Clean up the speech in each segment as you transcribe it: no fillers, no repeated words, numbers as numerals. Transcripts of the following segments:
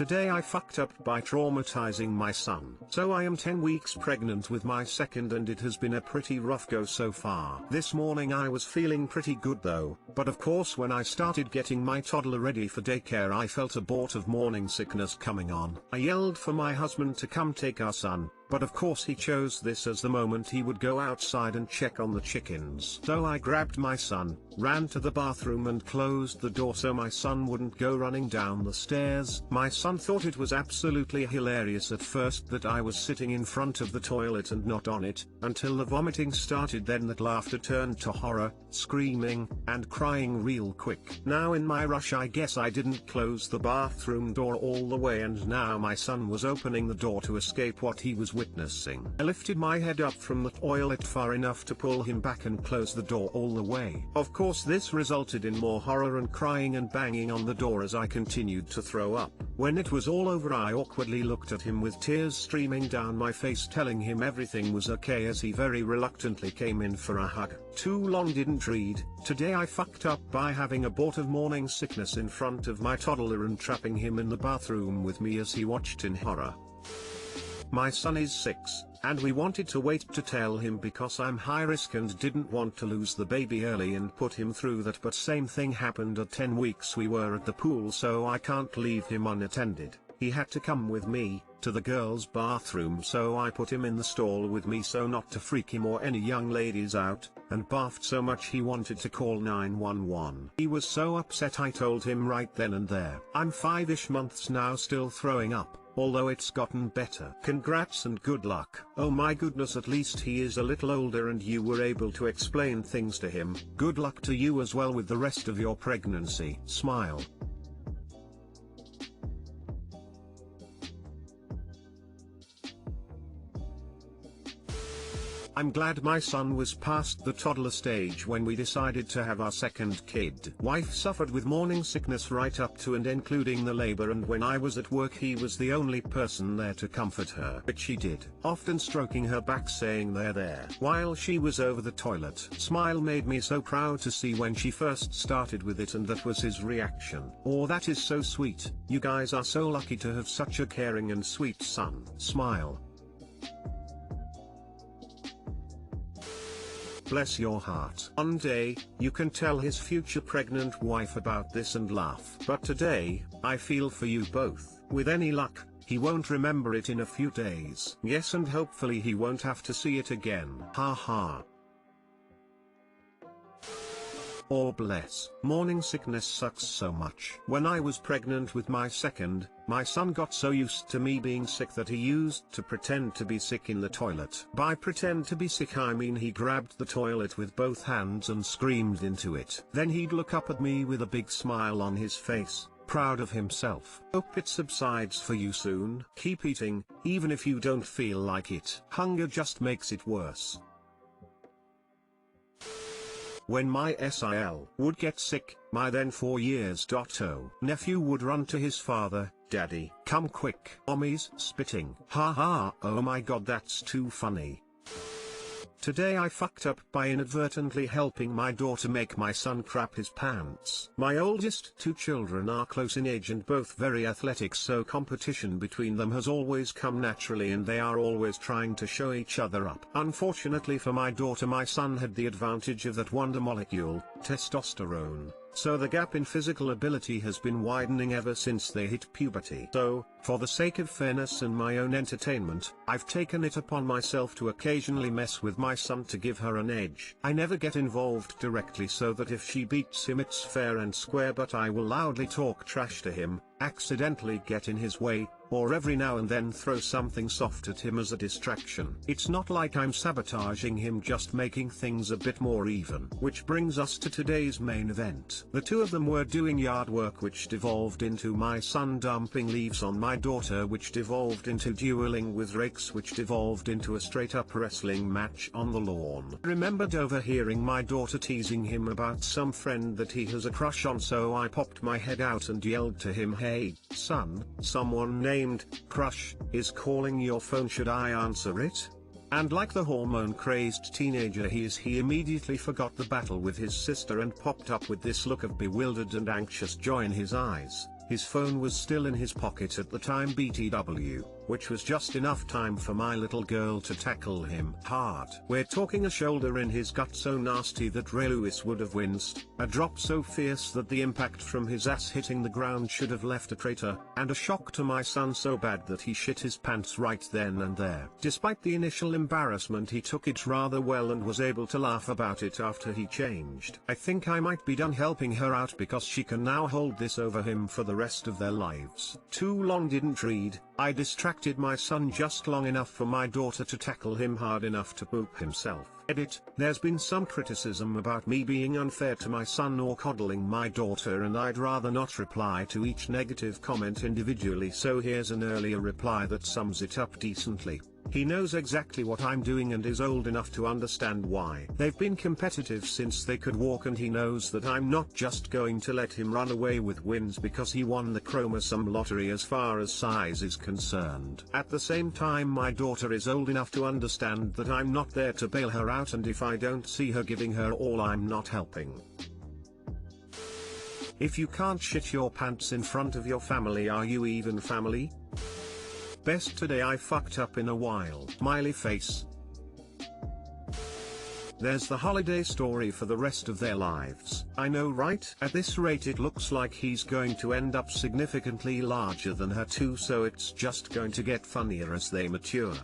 Today I fucked up by traumatizing my son. So I am 10 weeks pregnant with my second and it has been a pretty rough go so far. This morning I was feeling pretty good though, but of course when I started getting my toddler ready for daycare I felt a bout of morning sickness coming on. I yelled for my husband to come take our son, but of course he chose this as the moment he would go outside and check on the chickens. So I grabbed my son, ran to the bathroom and closed the door so my son wouldn't go running down the stairs. My son thought it was absolutely hilarious at first that I was sitting in front of the toilet and not on it, until the vomiting started, then that laughter turned to horror, screaming, and crying real quick. Now in my rush I guess I didn't close the bathroom door all the way and now my son was opening the door to escape what he was witnessing. I lifted my head up from the toilet far enough to pull him back and close the door all the way. Of course this resulted in more horror and crying and banging on the door as I continued to throw up. When it was all over I awkwardly looked at him with tears streaming down my face telling him everything was okay as he very reluctantly came in for a hug. Too long didn't read. Today I fucked up by having a bout of morning sickness in front of my toddler and trapping him in the bathroom with me as he watched in horror. My son is 6, and we wanted to wait to tell him because I'm high risk and didn't want to lose the baby early and put him through that, but same thing happened at 10 weeks. We were at the pool so I can't leave him unattended. He had to come with me to the girls' bathroom so I put him in the stall with me so not to freak him or any young ladies out, and barfed so much he wanted to call 911. He was so upset I told him right then and there. I'm 5-ish months now still throwing up, although it's gotten better. Congrats and good luck. Oh my goodness, at least he is a little older and you were able to explain things to him. Good luck to you as well with the rest of your pregnancy. Smile. I'm glad my son was past the toddler stage when we decided to have our second kid. Wife suffered with morning sickness right up to and including the labor, and when I was at work he was the only person there to comfort her, which he did, often stroking her back saying there while she was over the toilet. Smile made me so proud to see when she first started with it, and that was his reaction. Oh, that is so sweet. You guys are so lucky to have such a caring and sweet son. Smile. Bless your heart. One day, you can tell his future pregnant wife about this and laugh. But today, I feel for you both. With any luck, he won't remember it in a few days. Yes, and hopefully he won't have to see it again. Ha ha. Or bless. Morning sickness sucks so much. When I was pregnant with my second, my son got so used to me being sick that he used to pretend to be sick in the toilet. By pretend to be sick I mean he grabbed the toilet with both hands and screamed into it. Then he'd look up at me with a big smile on his face, proud of himself. Hope it subsides for you soon. Keep eating, even if you don't feel like it. Hunger just makes it worse. When my SIL would get sick, my then 4 years old nephew would run to his father, "Daddy, come quick." Mommy's spitting. Ha ha, oh my god, that's too funny. Today I fucked up by inadvertently helping my daughter make my son crap his pants. My oldest 2 children are close in age and both very athletic, so competition between them has always come naturally and they are always trying to show each other up. Unfortunately for my daughter, my son had the advantage of that wonder molecule, testosterone. So the gap in physical ability has been widening ever since they hit puberty. So, for the sake of fairness and my own entertainment, I've taken it upon myself to occasionally mess with my son to give her an edge. I never get involved directly so that if she beats him it's fair and square, but I will loudly talk trash to him, accidentally get in his way, or every now and then throw something soft at him as a distraction. It's not like I'm sabotaging him, just making things a bit more even. Which brings us to today's main event. The 2 of them were doing yard work, which devolved into my son dumping leaves on my daughter, which devolved into dueling with rakes, which devolved into a straight up wrestling match on the lawn. I remembered overhearing my daughter teasing him about some friend that he has a crush on, so I popped my head out and yelled to him, "Hey, son, someone named Crush is calling your phone, should I answer it?" And like the hormone-crazed teenager he is, he immediately forgot the battle with his sister and popped up with this look of bewildered and anxious joy in his eyes. His phone was still in his pocket at the time BTW, which was just enough time for my little girl to tackle him hard. We're talking a shoulder in his gut so nasty that Ray Lewis would have winced, a drop so fierce that the impact from his ass hitting the ground should have left a crater, and a shock to my son so bad that he shit his pants right then and there. Despite the initial embarrassment, he took it rather well and was able to laugh about it after he changed. I think I might be done helping her out because she can now hold this over him for the rest of their lives. Too long didn't read. I distracted my son just long enough for my daughter to tackle him hard enough to poop himself. Edit: there's been some criticism about me being unfair to my son or coddling my daughter, and I'd rather not reply to each negative comment individually, so here's an earlier reply that sums it up decently. He knows exactly what I'm doing and is old enough to understand why. They've been competitive since they could walk, and he knows that I'm not just going to let him run away with wins because he won the chromosome lottery as far as size is concerned. At the same time, my daughter is old enough to understand that I'm not there to bail her out, and if I don't see her giving her all, I'm not helping. If you can't shit your pants in front of your family, are you even family? Best today I fucked up in a while. Smiley face. There's the holiday story for the rest of their lives. I know, right? At this rate it looks like he's going to end up significantly larger than her too, so it's just going to get funnier as they mature.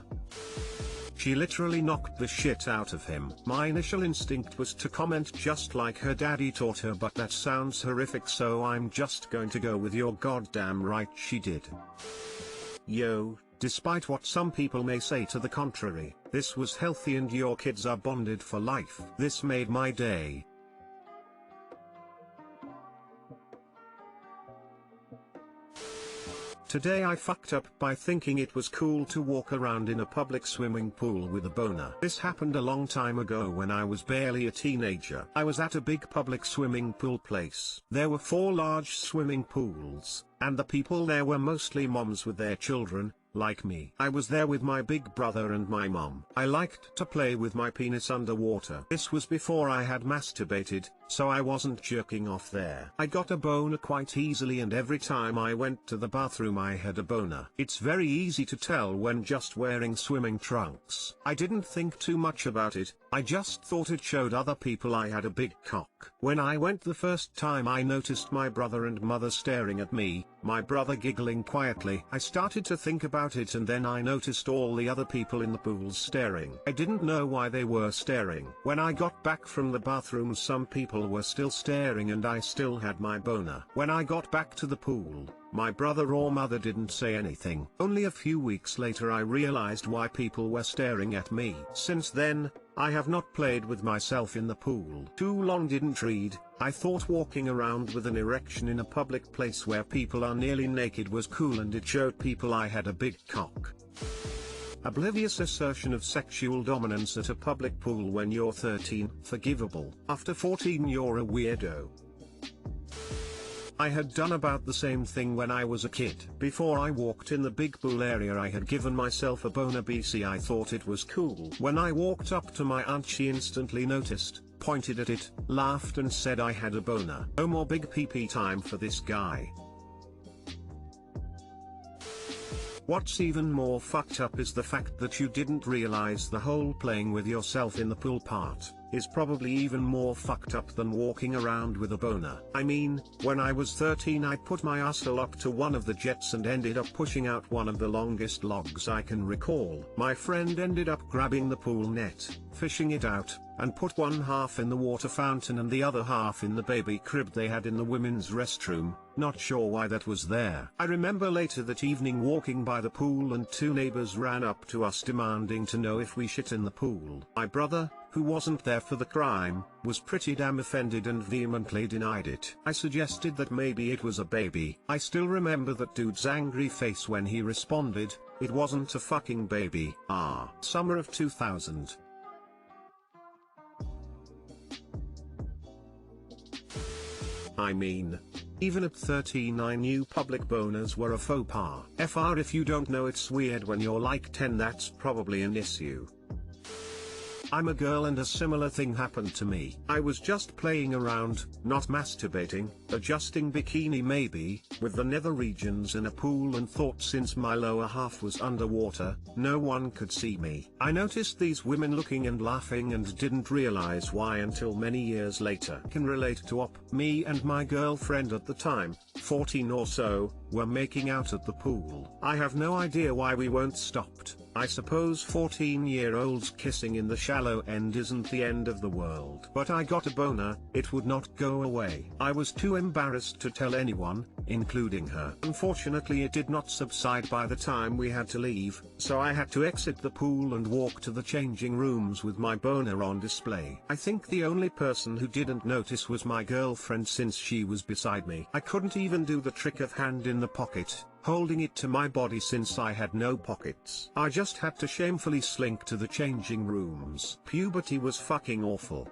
She literally knocked the shit out of him. My initial instinct was to comment just like her daddy taught her, but that sounds horrific, so I'm just going to go with "you're goddamn right she did." Yo, despite what some people may say to the contrary, this was healthy and your kids are bonded for life. This made my day. Today I fucked up by thinking it was cool to walk around in a public swimming pool with a boner. This happened a long time ago when I was barely a teenager. I was at a big public swimming pool place. There were 4 large swimming pools, and the people there were mostly moms with their children, like me. I was there with my big brother and my mom. I liked to play with my penis underwater. This was before I had masturbated, so I wasn't jerking off there. I got a boner quite easily, and every time I went to the bathroom I had a boner. It's very easy to tell when just wearing swimming trunks. I didn't think too much about it, I just thought it showed other people I had a big cock. When I went the first time, I noticed my brother and mother staring at me, my brother giggling quietly. I started to think about it, and then I noticed all the other people in the pools staring. I didn't know why they were staring. When I got back from the bathroom, some people were still staring and I still had my boner. When I got back to the pool, my brother or mother didn't say anything. Only a few weeks later I realized why people were staring at me. Since then, I have not played with myself in the pool. Too long didn't read. I thought walking around with an erection in a public place where people are nearly naked was cool, and it showed people I had a big cock. Oblivious assertion of sexual dominance at a public pool when you're 13, forgivable. After 14 you're a weirdo. I had done about the same thing when I was a kid. Before I walked in the big pool area I had given myself a boner BC. I thought it was cool. When I walked up to my aunt, she instantly noticed, pointed at it, laughed and said I had a boner. No more big PP time for this guy. What's even more fucked up is the fact that you didn't realize the whole playing with yourself in the pool part is probably even more fucked up than walking around with a boner. I mean, when I was 13 I put my asshole up to one of the jets and ended up pushing out one of the longest logs I can recall. My friend ended up grabbing the pool net, fishing it out, and put one half in the water fountain and the other half in the baby crib they had in the women's restroom. Not sure why that was there. I remember later that evening walking by the pool and 2 neighbors ran up to us demanding to know if we shit in the pool. My brother, who wasn't there for the crime, was pretty damn offended and vehemently denied it. I suggested that maybe it was a baby. I still remember that dude's angry face when he responded, "It wasn't a fucking baby." Summer of 2000. I mean, even at 13 I knew public boners were a faux pas. FR if you don't know it's weird when you're like 10, that's probably an issue. I'm a girl and a similar thing happened to me. I was just playing around, not masturbating, adjusting bikini maybe, with the nether regions in a pool and thought since my lower half was underwater, no one could see me. I noticed these women looking and laughing and didn't realize why until many years later. Can relate to me and my girlfriend at the time, 14 or so, were making out at the pool. I have no idea why we weren't stopped. I suppose 14-year-olds kissing in the shallow end isn't the end of the world. But I got a boner, it would not go away. I was too embarrassed to tell anyone, including her. Unfortunately it did not subside by the time we had to leave, so I had to exit the pool and walk to the changing rooms with my boner on display. I think the only person who didn't notice was my girlfriend since she was beside me. I couldn't even do the trick of hand in the pocket, holding it to my body since I had no pockets. I just had to shamefully slink to the changing rooms. Puberty was fucking awful.